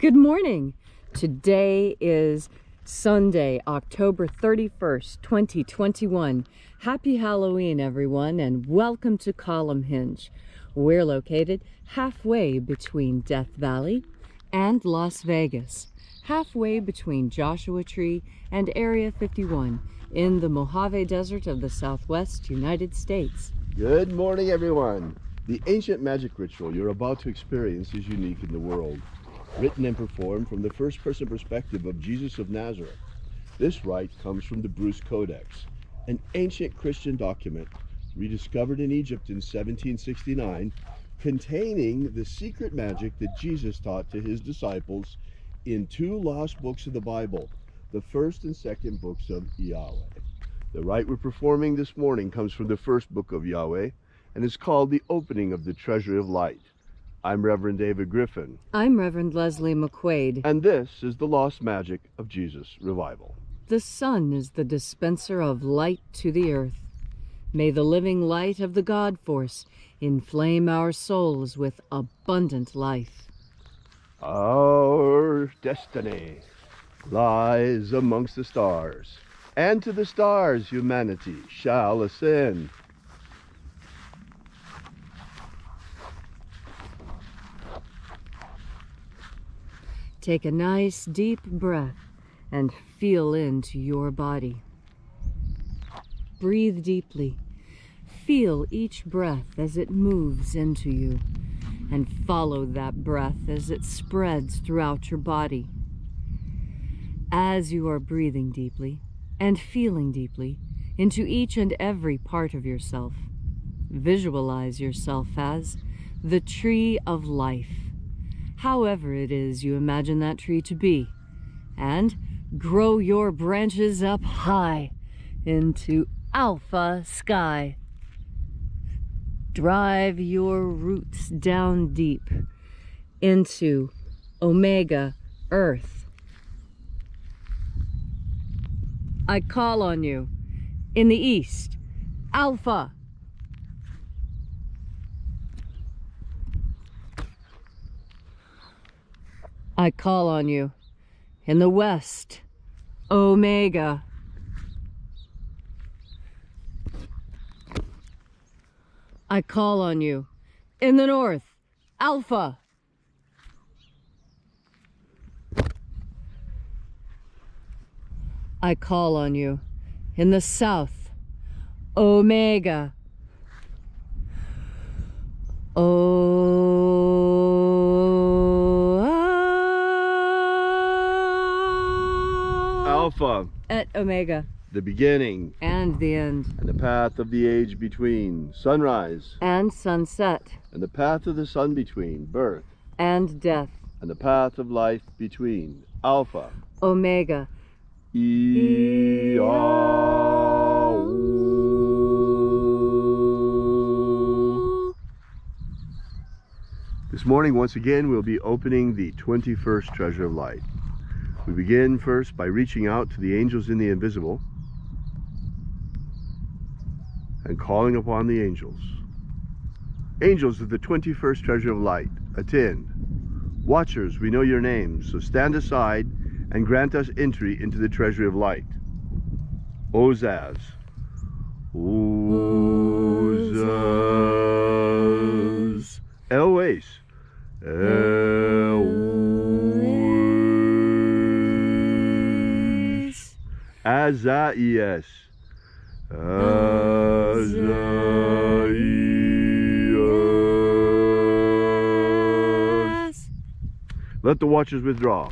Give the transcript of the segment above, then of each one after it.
Good morning. Today is Sunday, October 31st, 2021. Happy Halloween, everyone, and welcome to Column Hinge. We're located halfway between Death Valley and Las Vegas, halfway between Joshua Tree and Area 51 in the Mojave Desert of the Southwest United States. Good morning, everyone. The ancient magic ritual you're about to experience is unique in the world. Written and performed from the first-person perspective of Jesus of Nazareth. This rite comes from the Bruce Codex, an ancient Christian document rediscovered in Egypt in 1769, containing the secret magic that Jesus taught to his disciples in two lost books of the Bible, the first and second books of Yahweh. The rite we're performing this morning comes from the first book of Yahweh and is called the Opening of the Treasury of Light. I'm Reverend David Griffin. I'm Reverend Leslie McQuade. And this is the Lost Magic of Jesus Revival. The sun is the dispenser of light to the earth. May the living light of the God Force inflame our souls with abundant life. Our destiny lies amongst the stars, and to the stars humanity shall ascend. Take a nice deep breath and feel into your body. Breathe deeply. Feel each breath as it moves into you, and follow that breath as it spreads throughout your body. As you are breathing deeply and feeling deeply into each and every part of yourself, visualize yourself as the tree of life, however it is you imagine that tree to be, and grow your branches up high into alpha sky. Drive your roots down deep into omega earth. I call on you in the east, alpha. I call on you in the west, omega. I call on you in the north, alpha. I call on you in the south, omega. Alpha Et omega. The beginning And the end. and the path of the age between, sunrise And sunset. and the path of the sun between, birth And death. and the path of life between, Alpha. Omega. IAOE. This morning, once again, we'll be opening the 21st Treasure of Light. We begin first by reaching out to the angels in the invisible and calling upon the angels. Angels of the 21st Treasure of Light, attend. Watchers, we know your names, so stand aside and grant us entry into the Treasury of Light. Ozaz. Ozaz. Elwes. Elwes. Azaias. Azaias. Let the watchers withdraw,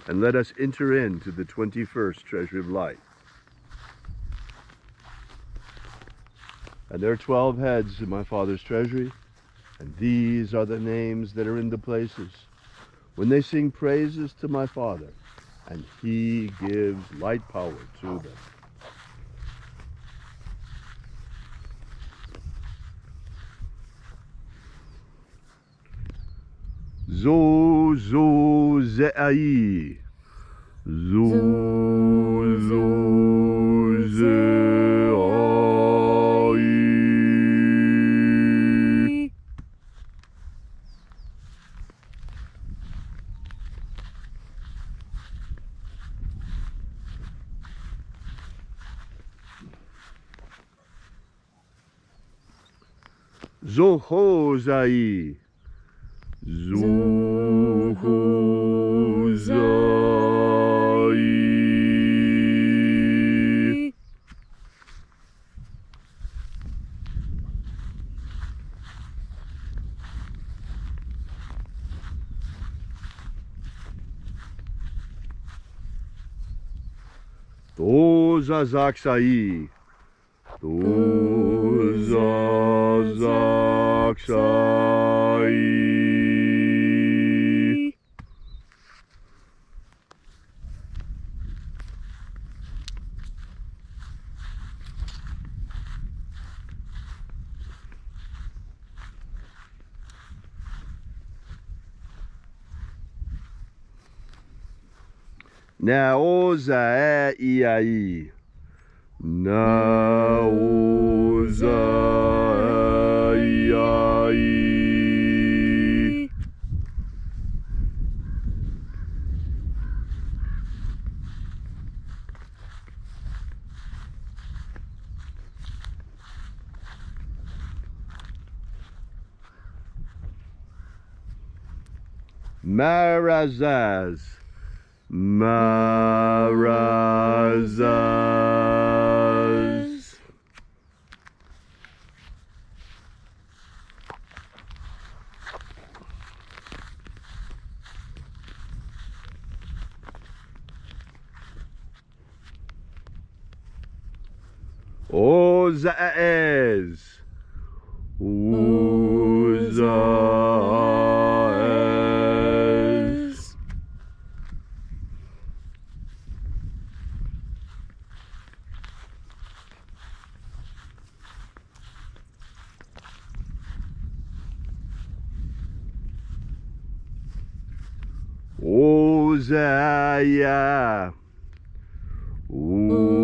and let us enter into the 21st Treasury of Light. And there are 12 heads in my Father's treasury, and these are the names that are in the places when they sing praises to my Father, and he gives light power to them. Zo zo ze'ai. Zo zo ze'ai. Zohozai. Zohozai. Dozazaksai. Dozazaksai. Naoza iai. Naoza iai. Marazaz. Marazaz. Ozaez. Ozaez. Ozaya. Ozaya.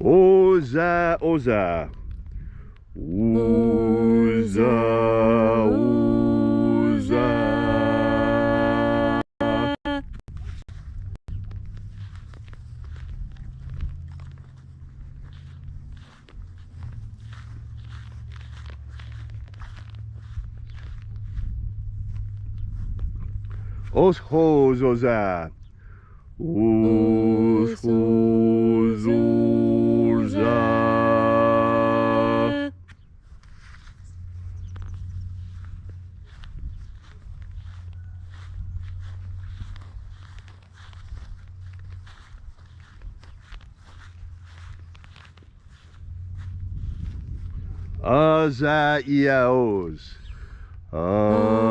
Oza, Oza. Oza, Oza. Oshos, Oza. Oshos, Oza. Azaiaos. Azaiaos.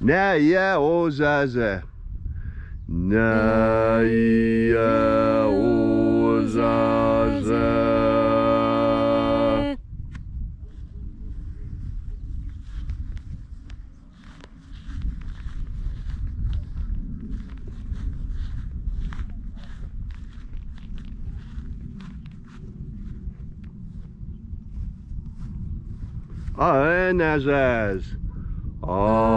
Naiaozaza. Naiaozaza. Anazaz. Anazaz.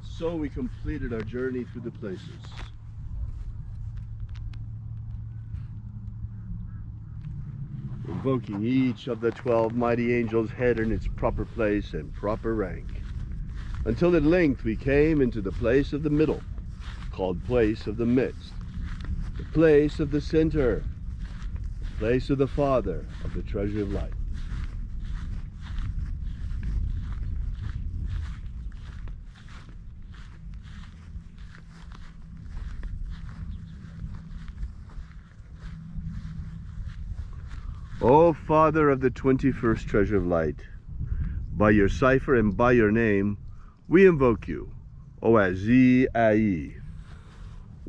So we completed our journey through the places. Invoking each of the 12 mighty angels' head in its proper place and proper rank, until at length we came into the place of the middle, called place of the midst, the place of the center, the place of the Father of the treasure of light. O Father of the 21st treasure of light, by your cipher and by your name, we invoke you, Oazi Ai.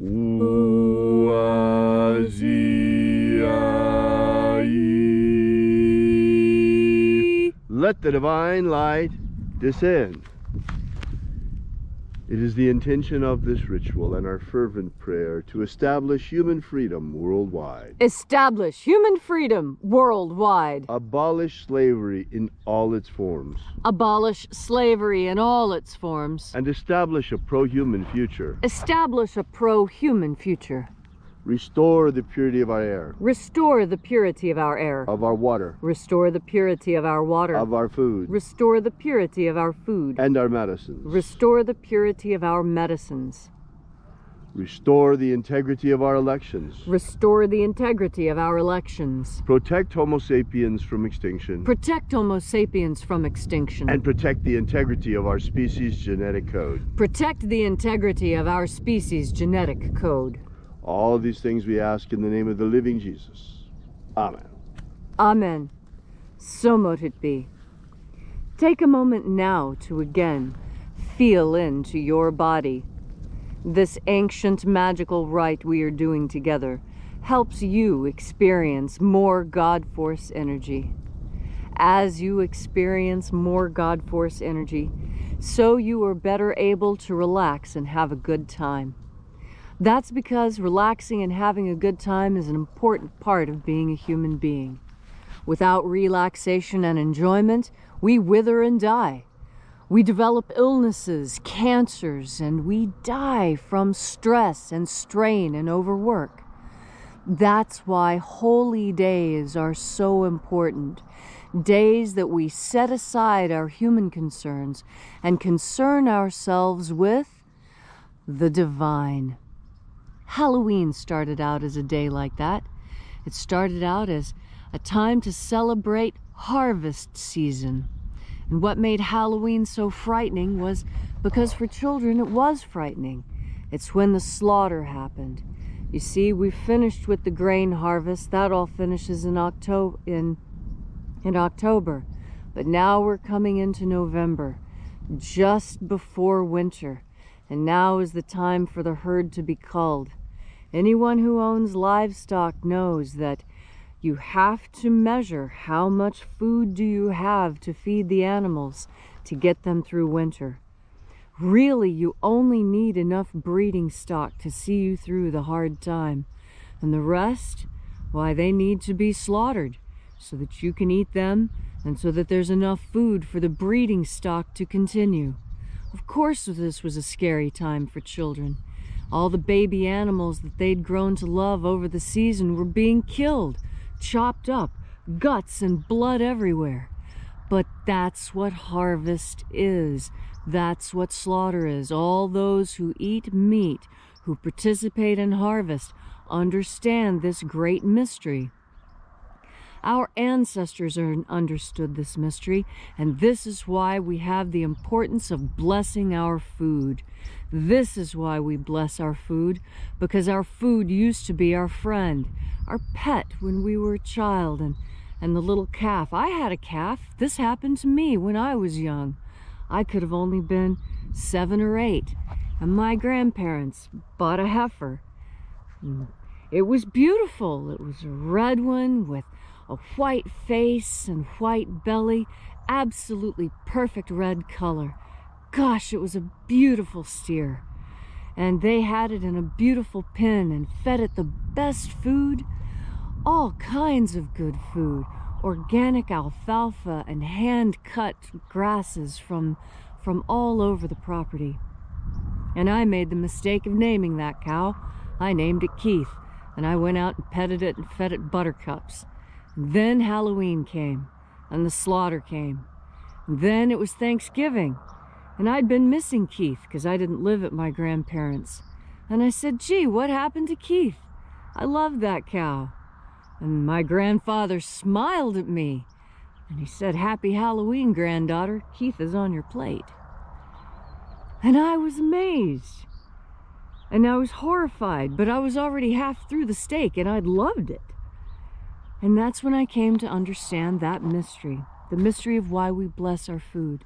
Oazi Ai. Let the divine light descend. It is the intention of this ritual and our fervent prayer to establish human freedom worldwide. Establish human freedom worldwide. Abolish slavery in all its forms. Abolish slavery in all its forms. And establish a pro-human future. Establish a pro-human future. Restore the purity of our air. Restore the purity of our air. Of our water. Restore the purity of our water. Of our food. Restore the purity of our food. And our medicines. Restore the purity of our medicines. Restore the integrity of our elections. Restore the integrity of our elections. Protect Homo sapiens from extinction. Protect Homo sapiens from extinction. And protect the integrity of our species' genetic code. Protect the integrity of our species' genetic code. All of these things we ask in the name of the living Jesus. Amen. Amen. So mote it be. Take a moment now to again feel into your body. This ancient magical rite we are doing together helps you experience more God Force energy. As you experience more God Force energy, so you are better able to relax and have a good time. That's because relaxing and having a good time is an important part of being a human being. Without relaxation and enjoyment, we wither and die. We develop illnesses, cancers, and we die from stress and strain and overwork. That's why holy days are so important. Days that we set aside our human concerns and concern ourselves with the divine. Halloween started out as a day like that. It started out as a time to celebrate harvest season. And what made Halloween so frightening was because for children it was frightening. It's when the slaughter happened. You see, we finished with the grain harvest. That all finishes in October. But now we're coming into November, just before winter. And now is the time for the herd to be culled. Anyone who owns livestock knows that you have to measure how much food do you have to feed the animals to get them through winter. Really, you only need enough breeding stock to see you through the hard time. And the rest, why, they need to be slaughtered so that you can eat them and so that there's enough food for the breeding stock to continue. Of course, this was a scary time for children. All the baby animals that they'd grown to love over the season were being killed, chopped up, guts and blood everywhere. But that's what harvest is. That's what slaughter is. All those who eat meat, who participate in harvest, understand this great mystery. Our ancestors understood this mystery, and this is why we have the importance of blessing our food. This is why we bless our food, because our food used to be our friend, our pet when we were a child, and the little calf. I had a calf. This happened to me when I was young. I could have only been 7 or 8, and my grandparents bought a heifer. It was beautiful. It was a red one with a white face and white belly, absolutely perfect red color. Gosh, it was a beautiful steer. And they had it in a beautiful pen and fed it the best food, all kinds of good food, organic alfalfa and hand-cut grasses from all over the property. And I made the mistake of naming that cow. I named it Keith, and I went out and petted it and fed it buttercups. Then Halloween came, and the slaughter came. And then it was Thanksgiving, and I'd been missing Keith because I didn't live at my grandparents'. And I said, gee, what happened to Keith? I loved that cow. And my grandfather smiled at me, and he said, happy Halloween, granddaughter. Keith is on your plate. And I was amazed, and I was horrified, but I was already half through the steak, and I'd loved it. And that's when I came to understand that mystery, the mystery of why we bless our food.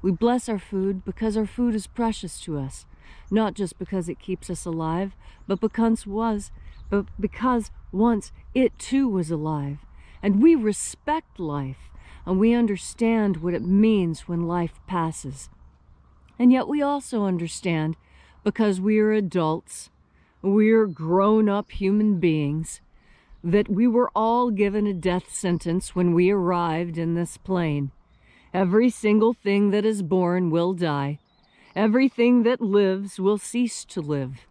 We bless our food because our food is precious to us, not just because it keeps us alive, but because once it too was alive. And we respect life, and we understand what it means when life passes. And yet we also understand, because we are adults, we are grown-up human beings, that we were all given a death sentence when we arrived in this plane. Every single thing that is born will die. Everything that lives will cease to live.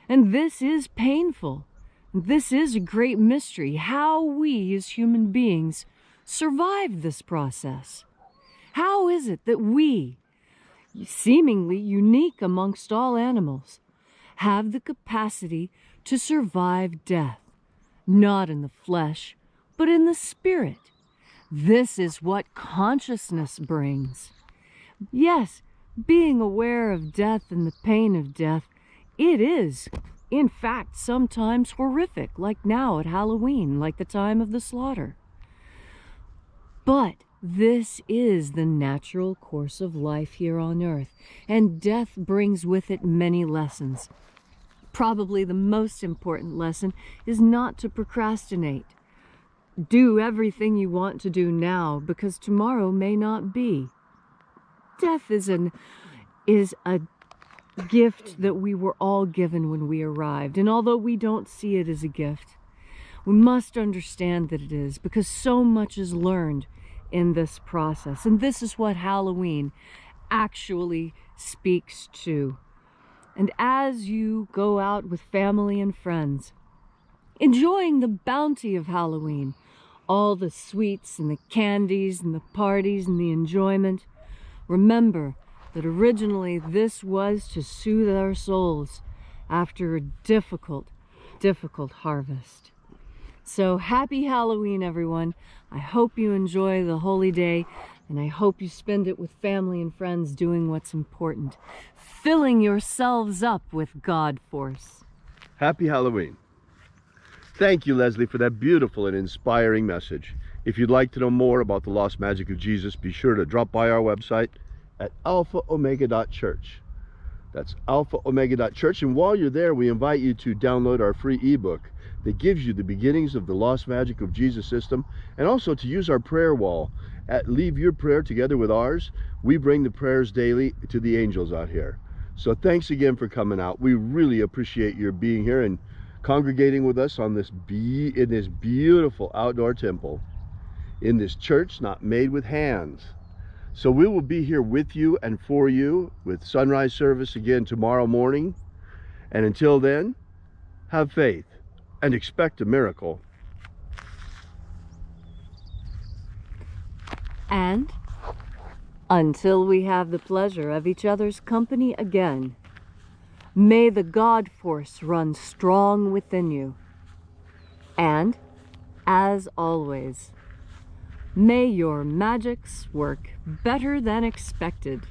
And this is painful. This is a great mystery, how we as human beings survive this process. How is it that we, seemingly unique amongst all animals, have the capacity to survive death, not in the flesh, but in the spirit? This is what consciousness brings. Yes, being aware of death and the pain of death, it is, in fact, sometimes horrific, like now at Halloween, like the time of the slaughter. But this is the natural course of life here on earth, and death brings with it many lessons. Probably the most important lesson is not to procrastinate. Do everything you want to do now, because tomorrow may not be. Death is a gift that we were all given when we arrived, and although we don't see it as a gift, we must understand that it is, because so much is learned in this process. And this is what Halloween actually speaks to. And as you go out with family and friends, enjoying the bounty of Halloween, all the sweets and the candies and the parties and the enjoyment, remember that originally this was to soothe our souls after a difficult, difficult harvest. So happy Halloween, everyone. I hope you enjoy the holy day, and I hope you spend it with family and friends doing what's important, filling yourselves up with God force. Happy Halloween. Thank you, Leslie, for that beautiful and inspiring message. If you'd like to know more about the lost magic of Jesus, be sure to drop by our website at alphaomega.church. That's alphaomega.church. And while you're there, we invite you to download our free ebook that gives you the beginnings of the lost magic of Jesus system, and also to use our prayer wall. Leave your prayer together with ours. We bring the prayers daily to the angels out here. So thanks again for coming out. We really appreciate your being here and congregating with us on in this beautiful outdoor temple, in this church not made with hands. So we will be here with you and for you with sunrise service again tomorrow morning. And until then, have faith and expect a miracle. And until we have the pleasure of each other's company again, may the God force run strong within you. And, as always, may your magics work better than expected.